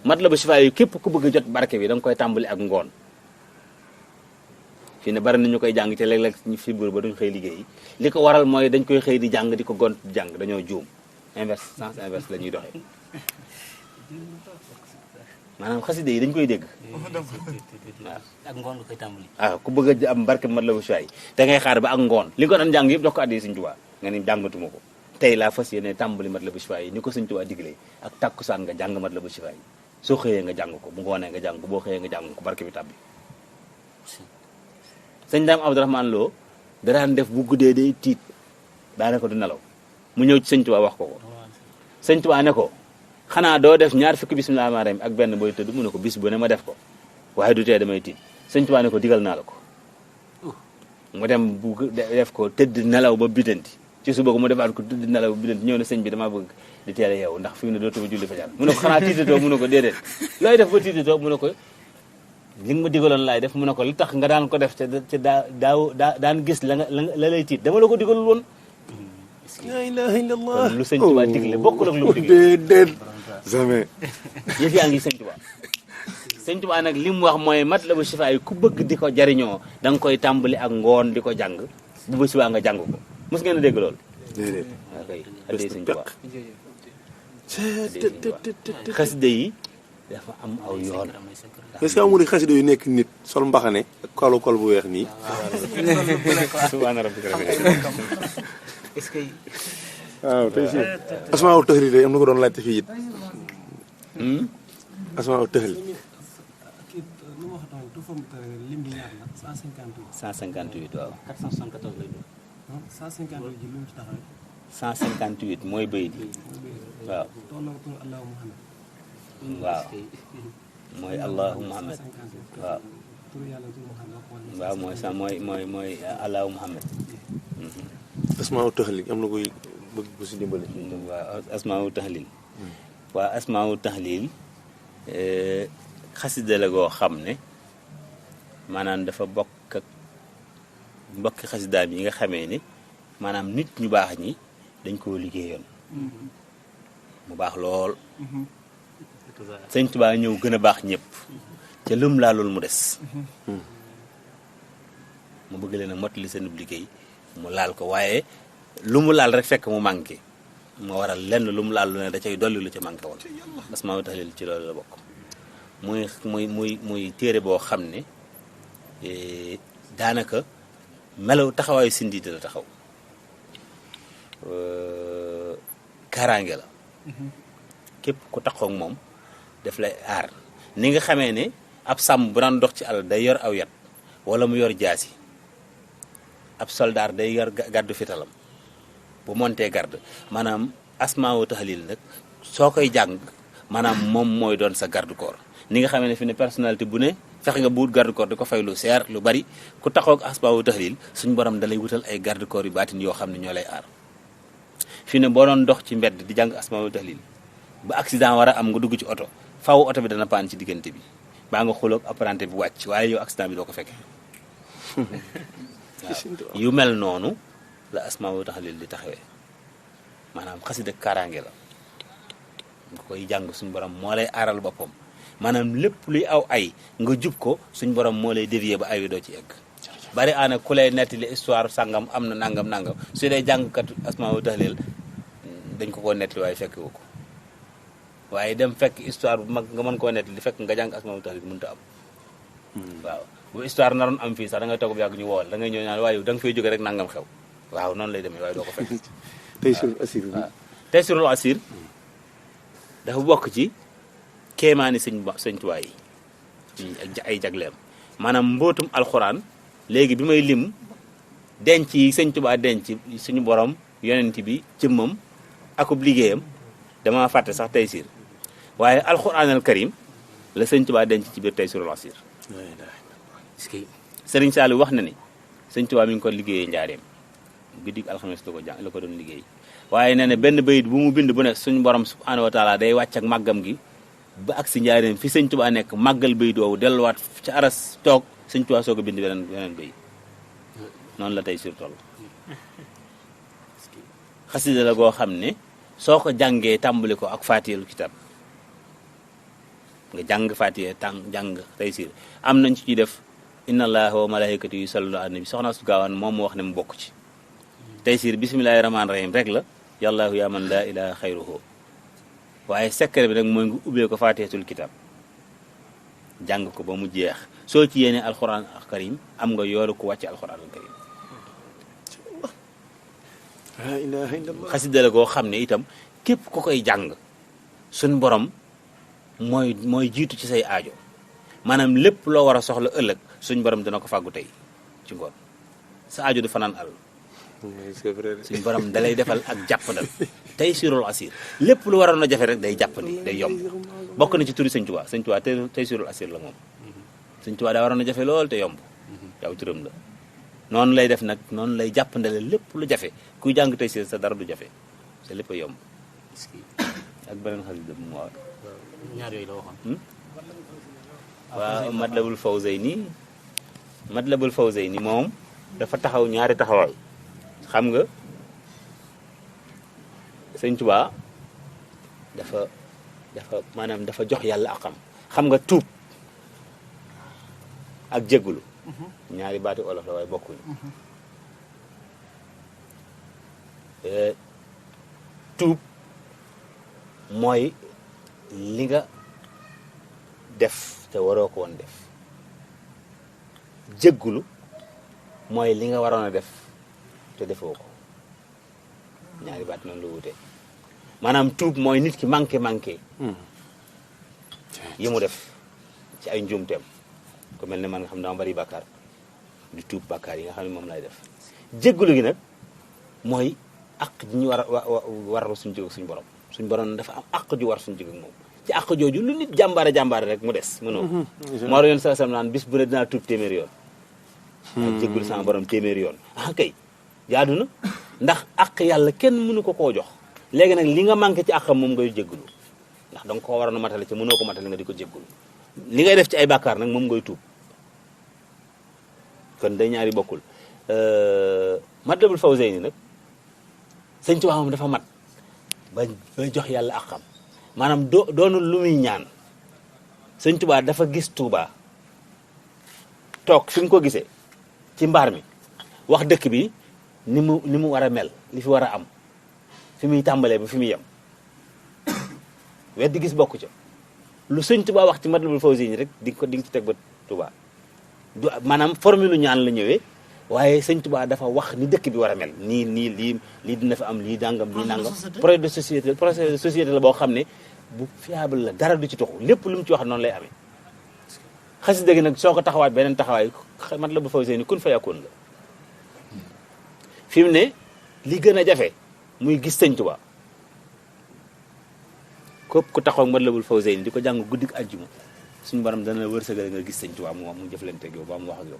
Matlabu Chifaa yi képp ku bëgg a jot barke bi da nga koy tàmbali ak ngoon fii ne bari na ñu koy jàng te léeg-léeg ñu fibre ba duñ xëy liggéey li ko waral mooy dañ koy xëy di jàng di ko gont di jàng dañoo juum inverse sens inverse la ñuy doxee maanaam xaside yi dañ koy dégg waaw ak ngoon nga koy tàmbali. ku bëgg a am barke Matlabu Chifaa yi da ngay xaar ba ak ngoon li ko doon jàng yëpp jox ko addi Sëñ Tuubaa nga ni jàngatuma ko tey laa fas yéene tàmbali Matlabu Chifaa yi ni ko Sëñ Tuubaa diglee ak takkusaan nga jàng Matlabu Chifaa yi soo xëyee nga jàng ko bu ngoonee nga jàng ko boo xëyee nga jàng ko barke bi tàbbi sëñ Daam Abdourahmane Lo daraan def bu guddee day tiit daanaka du nelaw mu ñëw ci Sëñ Tuubaa wax ko Sëñ Tuubaa ne ko xanaa doo def ñaar fukki bismillaahi rahmaani rahiim ak benn booy tëdd mu ne ko bis bu ne ma def ko waaye du tee damay tiit Sëñ Tuubaa ne ko digal naa la ko mu dem bu def ko tëdd nelaw ba bidanti ci suba ko mu defaat ko tëdd nelaw ba bidanti ñëw na sëñ bi damaa bëgg di teel a yeewu ndax fi mu ne dootuma julli fajar mu ne ko xanaa tiitatoo mu ne ko déedéet looy def ba tiitatoo mu ne ko li nga ma digaloon laay def mu ne ko li tax nga daan ko def te daan gis la lay tiit dama la ko digalul woon la ilaha illallah kon lu Sëñ Tuubaa digle bokkul ak lu mu digle déedéet jamais yëf yaa ngi Sëñ Tuubaa Sëñ Tuubaa nag li mu wax mooy Matlabu Chifaa yi ku bëgg di ko jariñoo da nga koy tàmbali ak ngoon di ko jàng bu ba subaa nga jàng ko mos ngeen a dégg loolu déedéet waaw kay addee Sëñ Tuubaa xasida yi dafa am aw yoon. est-ce que amul xasida yu nekk nit sol mbaxane ak kolu kol bu weex nii. subhaana rabbika est-ce que waaw tey si asmaa u taxli de am na ko doon laajte fii it. asmaa u taxli. kii lu ma wax tamit tuufam lim bi ñaar la 158. 158 waaw. 474 lay doon. 158 ji lu mu ci taxawee. 158 mooy bayit yi waaw. tolloo tur Allahu Muhammad. waaw mooy Allahu Muhammad 158. waaw. tur yàlla tur Muhammad. waaw mooy Allahu Muhammad. asmaa u taxli am na koy bëgg bu si dimbali. waaw asmaawu tahlil waa asmaawu tahlil xasida la goo xam ne maanaam dafa bokk ak mbokki xasidaam yi nga xamee ne maanaam nit ñu baax ñi dañ koo liggéeyoon mu baax lool sëñ Tuubaa ñëw gën a baax ñëpp ca lum laa loolu mu des mu bëgg leen a mottali seen liggéey mu laal ko waaye lu mu laal rek fekk mu manqué moo waral lenn lu mu laal lu ne da cay dolli lu ca manqué woon asmaa tahlil ci loolu la bokk muy téere boo xam ne daanaka melaw taxawaayu sindiite la taxaw kaaraange la képp ku taxaw ak moom daf lay aar ni nga xamee ne ab sàmm bu daan dox ci àll day yor aw yat wala mu yor jaasi ab soldaar day yor gàddu fitalam bu montee garde maanaam asmaa tahlil nag soo koy jàng maanaam moom mooy doon sa garde corps ni nga xamee ne fi ne personnalité bu ne fexe nga buut garde corps di ko fay lu seer lu bari ku taxaw ak asmaa tahlil suñu borom dalay wutal ay garde corps yu baatin yoo xam ne ñoo lay aar fi ne boo doon dox ci mbedd di jàng asmaa tahlil ba accident war a am nga dugg ci oto faaw oto bi dana paan ci diggante bi baa nga xuloog apprenti bi wàcc waaye yow accident bi doo ko fekke waaw yu mel noonu la asmaa tahlil di taxawee maanaam xasida kaaraange la nga koy jàng suñu borom moo lay aaral boppam maanaam lépp luy aw ay nga jub ko suñu borom moo lay dévier ba ay wi doo ci egg bari aana ku lay nettali histoire sangam am na nangam su dee jàngkat asmaa tahlil dañ ko nettali waaye fekk wu ko waaye dem fekk histoire bu mag nga mën koo nettali fekk nga jàng asmaa tahlil mënut a am waaw bu histoire naroon am fii sax da ngay toog bu yàgg ñu wool da ngay ñëw naan waaye da nga fay jóge rek nangam xew waaw noonu lay demee waaye doo ko fekk Taysirul Asir bi waaw Taysirul Asir dafa bokk ci kéemaani sëñ Tuubaa yi ay jagleem maanaam mbootum alxuraan léegi bi may lim denc yi sëñ Tuubaa denc suñu borom yonent bi jëmmam akub liggéeyam dama fàtte sax Taysir waaye alxuraanal karim la sëñ Tuubaa denc ci biir Taysirul Asir Sëriñ Saliou wax na ni sëñ Tuubaa mi ngi ko liggéeyee njaareem guddig alxames la ko doon liggéey waaye nee na benn bayit bu mu bind bu ne suñu borom subhaanahu wa taala day wàcc ak màggam gi ba ak si njaareem fi sëñ Tuubaa nekk màggal bayit woowu delluwaat ci aras toog sëñ Tuubaa soog a bind beneen bayit noonu la tey sur toll xasida la goo xam ne soo ko jàngee tàmbali ko ak faatiyul kitab nga jàng faatiya jàng Taysir am nañ ci def inna allaha wa malaikatu yusalluna ala nabi soxna su gaawaan moom mu wax ne mu bokk ci Taysir bismillahi rahmaani rahim rek la yàllaahu yaa man laa ilaha xayruhu waaye secret bi nag mooy nga ubbee ko faatihatul kitab jàng ko ba mu jeex soo ci yéene alquran al karim am nga yooru ko wàcce alquran al karim la ilaha illallah xasida la goo xam ne itam képp ku koy jàng suñ borom mooy jiitu ci say aajo maanaam lépp loo war a soxla ëllëg suñ borom dina ko fàggu tey ci ngoon sa aajo du fanaan àll c'est vrai suñ borom dalay defal ak jàppandal Taysirul Asir lépp lu waroon a jafe rek day jàppandi day yomb bokk na ci turi sëñ Tuubaa Taysirul Asir la moom sëñ Tuubaa daa waroon a jafe lool te yomb yow turam la noonu lay def nag noonu lay jàppandale lépp lu jafe kuy jàng Taysir sa dara du jafe sa lépp a yomb ak beneen xasida bu mu waaw ñaar yooyu la waxoon. waaw Matlabul Fawzayni moom dafa taxaw ñaari taxawaay xam nga sëñ Tuubaa dafa maanaam dafa jox yàlla akam xam nga tuub ak jéggulu ñaari baati olof la waaye bokkuñu tuub mooy li nga def te waroo ko woon def. jéggulu mooy li nga waroon a def te defoo ko. ñaari baat noonu la wute maanaam tuub mooy nit ki manqué yi mu def ci ay njuumteem ku mel ne man nga xam dama bari bàkkaar di tuub bàkkaar yi nga xam ne moom lay def. jéggulu gi nag mooy àq ji ñu war suñu jóg suñu borom suñu borom dafa am àq ju war suñu jóg ak moom ci àq jooju lu nit jàmbaare rek mu des mënoo moo war yoon sa naan bis bu ne dinaa tuub téeméeri yoon ak jéggulu sama borom téeméeri yoon kay jaadu na ndax àq yàlla kenn mënu ko koo jox léegi nag li nga manqué ci àqam moom ngay jéggulu ndax danga ko waroon a matale ci mënoo ko matale nga di ko jéggulu li ngay def ci ay bàkkaar nag moom ngay tuub kon day ñaari bokkul Matlabul Fawzayni nag sëñ Tuubaa moom dafa mat ba jox yàlla àqam maanaam doonul lu muy ñaan sëñ Tuubaa dafa gis Tuubaa toog fi mu ko gisee ci mbaar mi wax dëkk bi ni mu war a mel li fi war a am fi muy tàmbalee ba fi muy yem weddi gis bokku ca lu sëñ Tuubaa wax ci Matlabul Fawzayni rek di nga ci teg ba Tuubaa du maanaam formule ñaan la ñëwee waaye sëñ Tuubaa dafa wax ni dëkk bi war a mel nii lii dina fa am lii dàngam lii nangam projet de société la boo xam ne bu fiable la dara du ci toxu lépp lu mu ci wax noonu lay amee xasida gi nag soo ko taxawaat beneen taxawaay Matlabul Fawzayni kun fa yakun la fi mu ne li gën a jafe muy gis sëñ Tuubaa képp ku taxaw Matlabul Fawzayni di ko jàng guddik àjjuma suñu borom dana la wërsëgal nga gis sëñ Tuubaa mu jëflante ak yow ba mu wax ak yow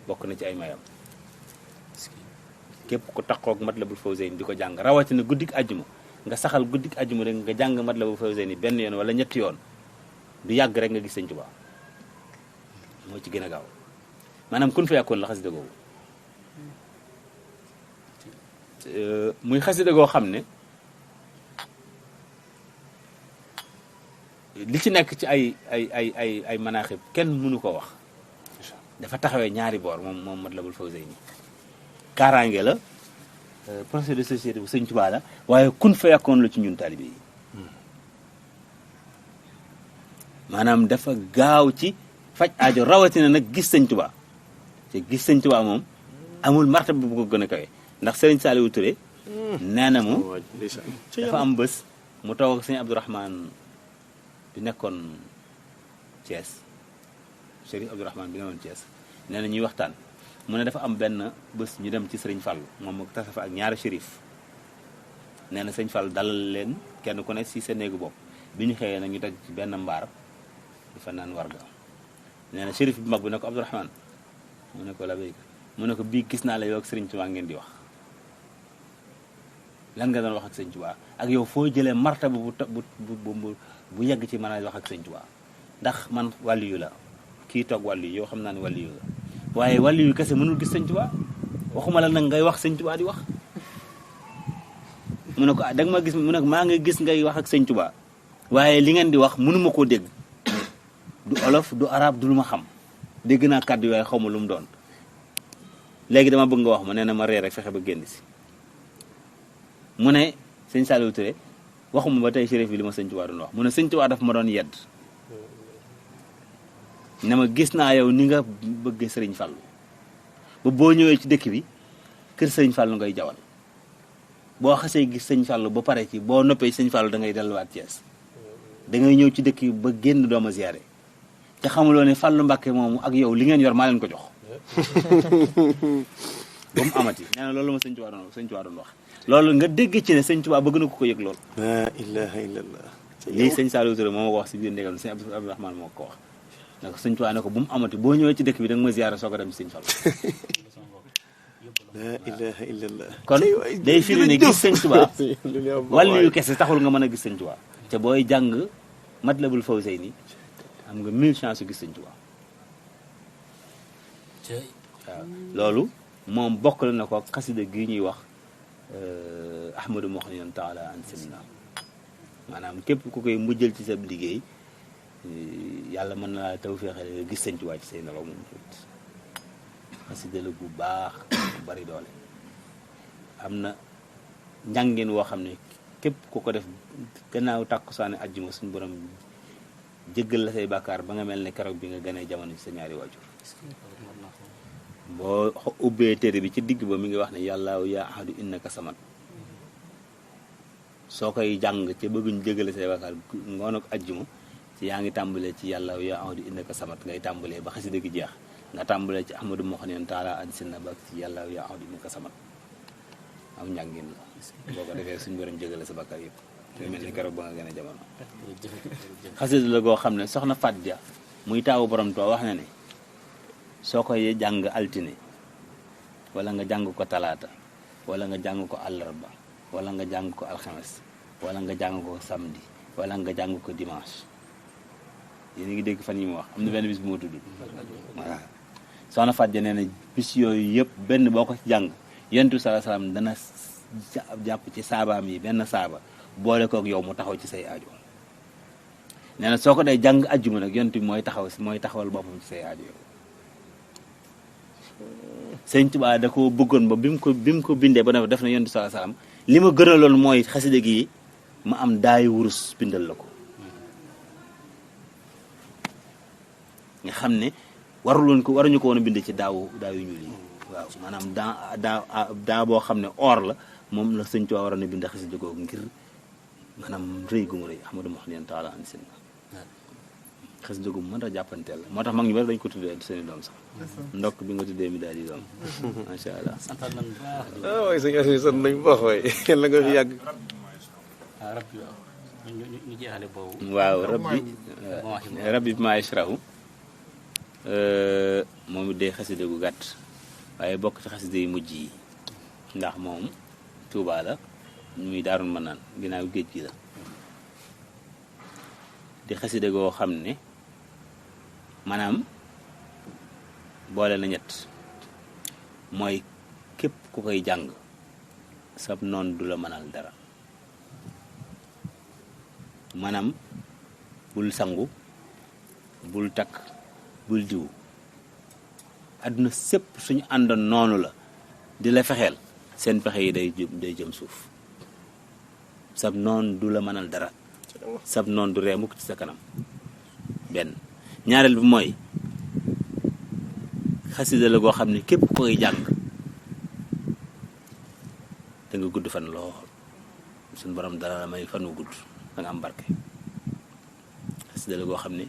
bokk na ci ay mayam képp ku taxaw ak Matlabul Fawzayni di ko jàng rawatina guddik àjjuma nga saxal guddik àjjuma rek nga jàng Matlabul Fawzayni benn yoon wala ñetti yoon du yàgg rek nga gis sëñ Tuubaa moo ci gën a gaaw maanaam kun fa yàkkoon la xasida googu muy xasida goo xam ne li ci nekk ci ay manaaxib kenn mënu ko wax dafa taxawee ñaari boor moom Matlabul Fawzayni kaaraange la projet de société bu sëñ Tuubaa la waaye kun fa yàkkoon la ci ñun taalibe yi maanaam dafa gaaw ci faj aajo rawatina nag gis sëñ Tuubaa te gis sëñ Tuubaa moom amul martaba bu ko gën a kawe ndax Serigne Saliou Touré nee na mu dafa am bés mu toog ak sëñ Abdourahmane bi nekkoon Thiès Chérif Abdourahmane bi nekkoon Thiès nee na ñuy waxtaan mu ne dafa am benn bés ñu dem ci Serigne Fall moom ak tasa fa ak ñaari shérif nee na sëñ Fall dalal leen kenn ku ne si sa néegu bopp bi ñu xëyee nag ñu teg ci benn mbaar di fa naan warga nee na shérif bi mag bi ne ko Abdourahmane mu ne ko la béykat mu ne ko bii gis naa la yow ak Serigne Touba ngeen di wax lan nga doon wax ak sëñ Touba ak yow foo jëlee martaba bu yegg ci mën a wax ak sëñ Touba ndax man wàlliyu la kii toog wàlliyu yow xam naa ne wàlliyu la waaye wàlliyu kese mënul gis sëñ Touba waxuma la nag ngay wax sëñ Touba di wax mu ne ko da nga ma gis mu ne ko maa ngi gis ngay wax ak sëñ Touba waaye li ngeen di wax mënuma koo dégg du olof du arab du lu ma xam dégg naa kàddu yi waaye xaw ma lu mu doon léegi dama bëgg nga wax ma nee na ma ree rek fexe ba génn si mu ne sëñ Saliou Touré waxuma ba tey chérif bi li ma sëñ Tuubaa doon wax mu ne sëñ Tuubaa daf ma doon yedd ne ma gis naa yow ni nga bëgg sëriñ Fallu ba boo ñëwee ci dëkk bi kër sëriñ Fallu ngay jawal boo xasee gis sëñ Fallu ba pare ci boo noppee sëñ Fallu da ngay delluwaat Thiès da ngay ñëw ci dëkk bi ba génn dooma ziyaare te xamuloo ne Fallu Mbàkke moomu ak yow li ngeen yor maa leen ko jox ba mu amati nee na loolu ma sëñ Tuubaa doon wax loolu nga dégg ci ne sëñ Tuubaa bëgg na ko yëg lool la ilaha illallah lii sëñ Saliou Touré moo ma ko wax si biir ndégam sëñ Abdourahmane moo ko wax ne ko sëñ Tuubaa ne ko bu mu amati boo ñëwee ci dëkk bi da nga ma ziyaara soo ko dem si sëñ Fallu la ilaha illallah kon day firi ne gis sëñ Tuubaa wàllu yu kese taxul nga mën a gis sëñ Tuubaa te booy jàng Matlabul Fawzayni am nga 1000 chance gis sëñ Tuubaa waaw loolu moom bokk la na ko xasida gi ñuy wax Ahmadou Mouhniyane taala an simna maanaam képp ku koy mujjal ci sa liggéey yàlla mën na laa tawfeexale nga gis sëñ Tuubaa ci say nelaw moom tuut xasida la bu baax bu bari doole am na njàngin woo xam ne képp ku ko def gannaaw tàkkusaani àjjuma suñu borom jéggal la say bàkkaar ba nga mel ne keroog bi nga gënee jamono ci sa ñaari waajur boo ubbee téere bi ci digg ba mi ngi wax ne yàllaaw yaa ahadu innaka samat soo koy jàng ca bëgguñ jéggal say bàkkaar ngoon ak àjjuma ci yaa ngi tàmbalee ci yàllaaw yaa ahadu innaka samat ngay tàmbalee ba xasida gi jeex nga tàmbalee ci ahmadu moxaneen taala an sinna ba ci yàllaaw yaa ahadu innaka samat am njàngin la boo ko defee suñu borom jéggal sa bàkkaar yëpp te mel ni keroog ba nga gën a jamono xasida la goo xam ne soxna Faat Ja muy taawu borom too wax na ne soo koy jàng altine wala nga jàng ko talaata wala nga jàng ko àllarba wala nga jàng ko alxames wala nga jàng ko samedi wala nga jàng ko dimanche yéen a ngi dégg fan yi ma wax am na benn bis bu ma tudd voilà soxna Faat Ja nee na bis yooyu yëpp benn boo ko ci jàng Yonent bi sallallahu alayhi wasallam dana jàpp ci saabaam yi benn saaba boole kook yow mu taxaw ci say aajo nee na soo ko dee jàng ajjuma nag Yonent bi mooy taxawal boppam ci say aajo yow Sëñ Tuubaa da ko bëggoon ba bi mu ko bindee ba def na Yonent bi sallallahu alayhi wasallam li ma gënaloon mooy xasida gi ma am daayu wurus bindal la ko nga xam ne waruñu ko woon a bind ci daayu ñuul yi waaw maanaam daa boo xam ne or la moom la Sëñ Tuubaa waroon a bind xasida googu ngir maanaam rëy gu mu rëy Ahmadu Muxniyan taala an sinna xasida gu mu mën a jàppanteel la moo tax mag ñu bari dañu ko tuddee seeni doom sax ndokk bi nga tuddee mi daal di doom macha allah santal nañ bu baax waaye sëñ Asiou sant nañ bu baax waaye yàlla nga fi yàgg rabbi waaw ñu jeexale boobu waaw rabbi bi maa yashrahu moom it day xasida gu gàtt waaye bokk ci xasida yu mujj yi ndax moom Tuubaa la muy Daarul Manaan ginnaaw géej gi la di xasida goo xam ne maanaam boole na ñett mooy képp ku koy jàng sab noon du la mënal dara maanaam bul sangu bul takk bul diw àdduna sépp suñu àndoon noonu la di la fexeel seen pexe yi day jëm suuf sab noon du la mënal dara sab noon du ree mukk ci sa kanam benn ñaareel bi mooy xasida la goo xam ne képp ku koy jàng da nga gudd fan lool suñu borom dara la may fan wu gudd da nga am barke xasida la goo xam ne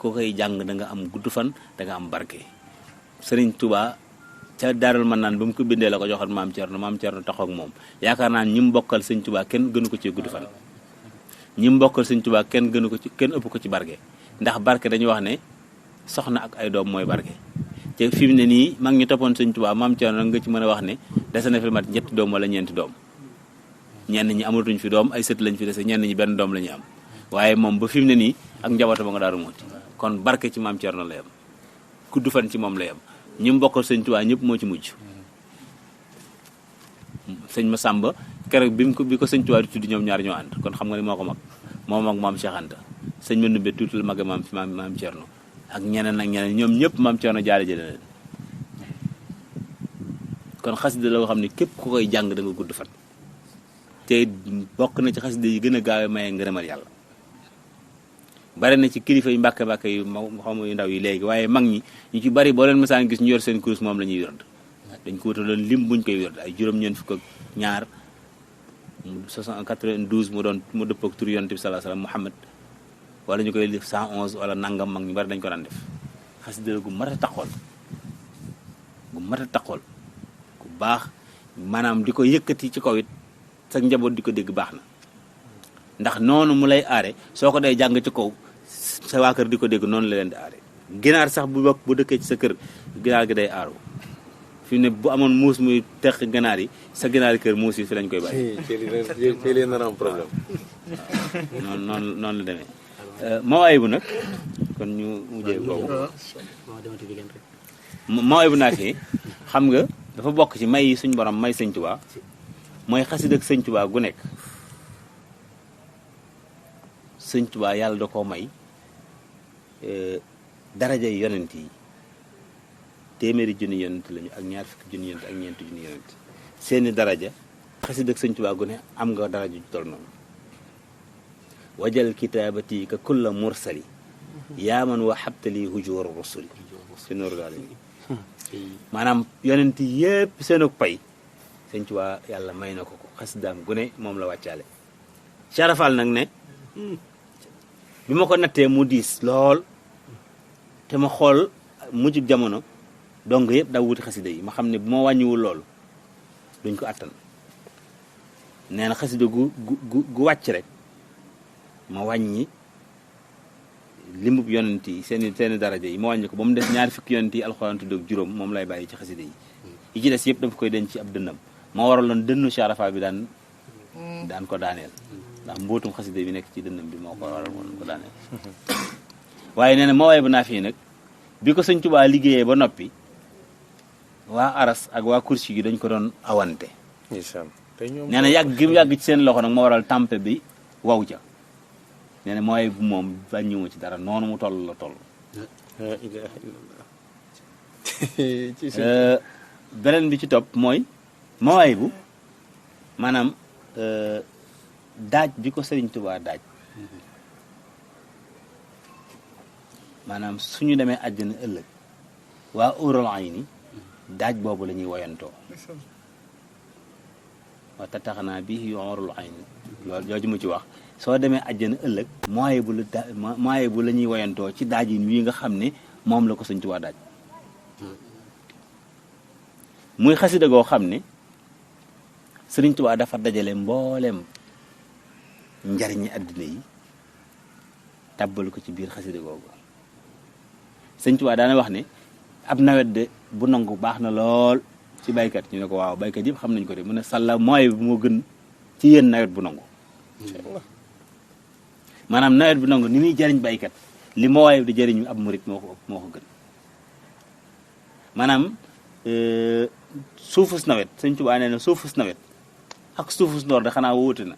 ku koy jàng da nga am gudd fan da nga am barke Sëriñ Tuubaa ca Daarul Manaan ba mu ko bindee la ko joxoon maam Cerno taxaw ak moom yaakaar naa ñi mu bokkal Sëriñ Tuubaa kenn gënu ko ci gudd fan ñi mu bokkal Sëriñ Tuubaa kenn ëpp ko ci barke ndax barke dañuy wax ne soxna ak ay doom mooy barke te fi mu ne nii mag ñu toppoon Sëriñ Tuubaa maam Cerno nga ci mën a wax ne dese na fi mat ñetti doom wala ñeenti doom ñenn ñi amatuñ fi doom ay sët lañ fi dese ñenn ñi benn doom la ñuy am waaye moom ba fi mu ne nii ak njabootam ba nga Daaru Muxti kon barke ci maam Cerno la yam gudd fan ci moom la yam ñi mu bokkal Sëñ Tuubaa ñëpp moo ci mujj sëñ Masamba keroog bi ko Sëñ Tuubaa di tudd ñoom ñaar ñoo ànd kon xam nga ni moo ko mag moom ak maam Cheikh Anta sëñ ma numbe tuuti la mag maam Cerno ak ñeneen ñoom ñëpp maam Cerno jaare jële leen kon xasida la nga xam ne képp ku koy jàng da nga gudd fan te bokk na ci xasida yi gën a gaawe maye ngërëmal yàlla bari na ci kilifa yu mbàkke yu xam yu ndaw yi léegi waaye mag ñi ñu ci bari boo leen mësaan gis ñu yor seen kurus moom la ñuy wird dañ ko wutaloon lim buñ koy wird ay juróom-ñeent fukk ak ñaar 92 mu dëpp ak tur yonent bi sallallahu alayhi wasallam Muhammad wala ñu koy def 111 wala nangam mag ñu bari dañ ko daan def xasida gu mat a taxool ku baax maanaam di ko yëkkati ci kaw it sa njaboot di ko dégg baax na ndax noonu mu lay aare soo ko dee jàng ci kaw sa waa kër di ko dégg noonu la leen di aare ginaar sax bu dëkkee ci sa kër ginaar gi day aaru fi ne bu amoon muus muy teq ginaar yi sa ginaari kër muus yi fi lañ koy bàyyi. ci leen nar am problème. noonu la demee mawaayi bu nag kon ñu mujjee boobu mawaayi bu naafee xam nga dafa bokk ci may yi suñ borom may Sëñ Tuubaa mooy xasida ak Sëñ Tuubaa gu nekk Sëñ Tuubaa yàlla da koo may daraja yonent yi téeméeri junni yonent lañu ak ñaar fukki junni yonent ak ñeenti junni yonent seeni daraja xasida ak sëñ Tuubaa gu ne am nga dara ju tol noonu wajal kitaabati ka kulla mursali yaa man wa xabtali hujur rusuli si noor gaal yi maanaam yonent yépp seenug pay sëñ Tuubaa yàlla may na ko ko xasidaam gu ne moom la wàccaale carafal nag ne bi ma ko nattee mu diis lool te ma xool mujjug jamono donc yëpp daw wuti xasida yi ma xam ne bu ma wàññiwul loolu duñ ko attan nee na xasida gu wàcc rek ma wàññi limub yonent yi seeni daraja yi ma wàññi ko ba mu des ñaari fukki yonent yi alxuraan tudd ak juróom moom lay bàyyi ci xasida yi ci des yëpp dafa koy denc ci ab dënnam moo waraloon dënnu Sharafa bi daan ko daaneel ndax mbootum xasida bi nekk ci dënnam bi moo ko waral woon ko daaneel waaye nee na mawaay bu naa fii nag bi ko sëñ Tuubaa liggéeyee ba noppi waa aras ak waa kursi gi dañ ko doon awante nee na yàgg gi mu yàgg ci seen loxo nag moo waral tampe bi waw ca nee na mawaay bu moom bàññiwuma ci dara noonu mu toll la toll beneen bi ci topp mooy mawaay bu maanaam daaj bi ko sëriñ Tuubaa daaj maanaam suñu demee àjjana ëllëg waa óoral ay ni daaj boobu la ñuy woyantoo wa tataxanaa bii yoorul ay ni loolu jooju mu ci wax soo demee àjjana ëllëg mooy bu la ñuy woyantoo ci daajin wii nga xam ne moom la ko sëñ Tuubaa daaj muy xasida goo xam ne sëriñ Tuubaa dafa dajale mbooleem njariñi àddina yi tàbbal ko ci biir xasida googu sëñ Tuubaa daana wax ne ab nawet de bu nangu baax na lool ci baykat ñu ne ko waaw baykat yëpp xam nañ ko de mu ne sàlla mooy bu moo gën ci yéen nawet bu nangu maanaam nawet bu nangu ni muy jariñ baykat li mooy di jariñ ab murit moo ko gën maanaam suufus nawet sëñ Tuubaa nee na suufus nawet ak suufus noor de xanaa wóote na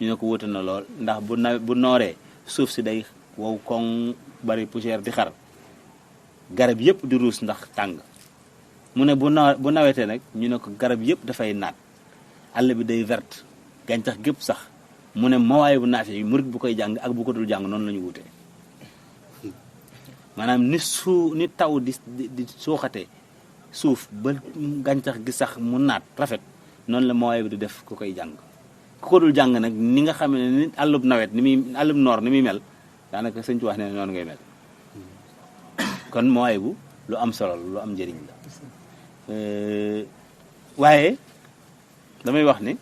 ñu ne ko wóote na lool ndax bu nooree suuf si day wow koŋ bari poussière di xar garab yëpp di ruus ndax tàng mu ne bu nawetee nag ñu ne ko garab yëpp dafay naat àll bi day verte gàncax gépp sax mu ne mawaay bu naat yi murit bu koy jàng ak bu ko dul jàng noonu la ñu wutee maanaam ni taw di suuxate suuf ba gàncax gi sax mu naat rafet noonu la mawaay bi di def ku koy jàng ku ko dul jàng nag ni nga xam ne ni àllub nawet àllub noor ni muy mel daanaka sëñ ci wax ne noonu ngay mel kon mawaay bu lu am solo lu am njëriñ la waaye damay wax ne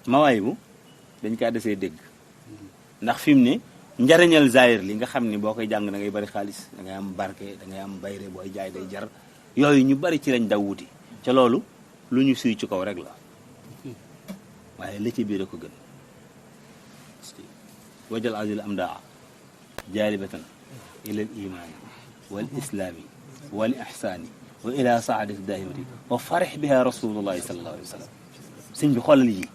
mawaay bu dañ kaa desee dégg ndax fi mu ne njariñal zaahir li nga xam ni boo koy jàng da ngay bari xaalis da ngay am barke da ngay am bayre booy jaay day jar yooyu ñu bari ci lañ daw wuti ca loolu lu ñu suy ci kaw rek la waaye la ci biir a ko gën wajal azil am daa jaalibatan ila al imaani wal islaami wal ihsaani wa ila saadati daahimati wa farix biha rasulullahi sallallahu alayhi wa sallam sëñ bi xoolal yi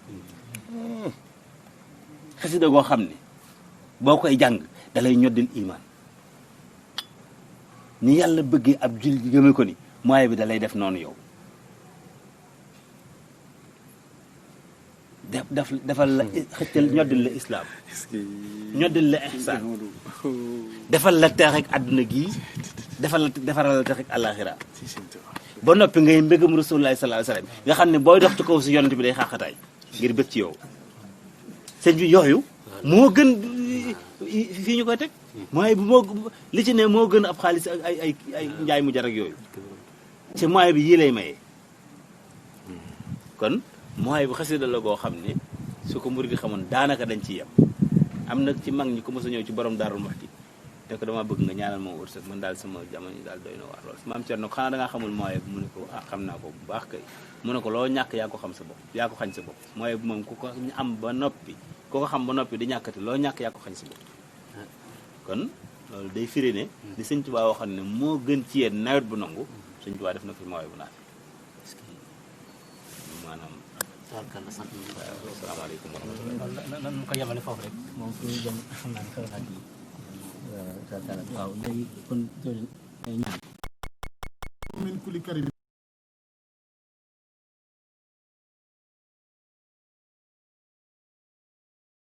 xasida goo xam ne boo koy jàng dalay ñoddil imaan ni yàlla bëggee ab jullit gi gëme ko ni mooy bi dalay def noonu yow defal la xëccal ñoddil la islaam ñoddil la ihsaan defal la teex ak àdduna gii defaral la teex ak àllaaxira ba noppi ngay mbégam rasulullahi sallallahu alayhi wasallam nga xam ne booy dox ci kaw si yonent bi day xaaxataay ngir bëgg ci yow sëñ bi yooyu moo gën fii ñu koy teg mooy bu moo li ci ne moo gën ab xaalis ak ay njaay mu jar ak yooyu ci mooy bi yii lay maye kon mooy bu xasida la goo xam ne su ko murid di xamoon daanaka dañ ci yem am nag ci mag ñi ko mos a ñëw ci borom Daarul Muxti ne ko dama bëgg nga ñaanal ma wërsëg man daal sama jamono yi daal doy na waar lool maam Cerno xanaa da ngaa xamul mooy bu mu ne ko xam naa ko bu baax kay mu ne ko loo ñàkk yaa ko xam sa bopp yaa ko xañ sa bopp mooy bu moom ku ko am ba noppi ku ko xam ba noppi di ñàkkati loo ñàkk yaa ko xañ sa bopp kon loolu day firi ne di sëñ Tuubaa waxoon ne moo gën ci yéen nawet bu nangu sëñ Tuubaa def na fi mooy bu naat maanaam tabarkalla sant nañu ko. waaw asalaamaaleykum wa rahmatulah. nan ko yemale foofu rek moom fi ñu jëm xam naa ne xew naa ci waaw léegi kon ñaan min kulli karim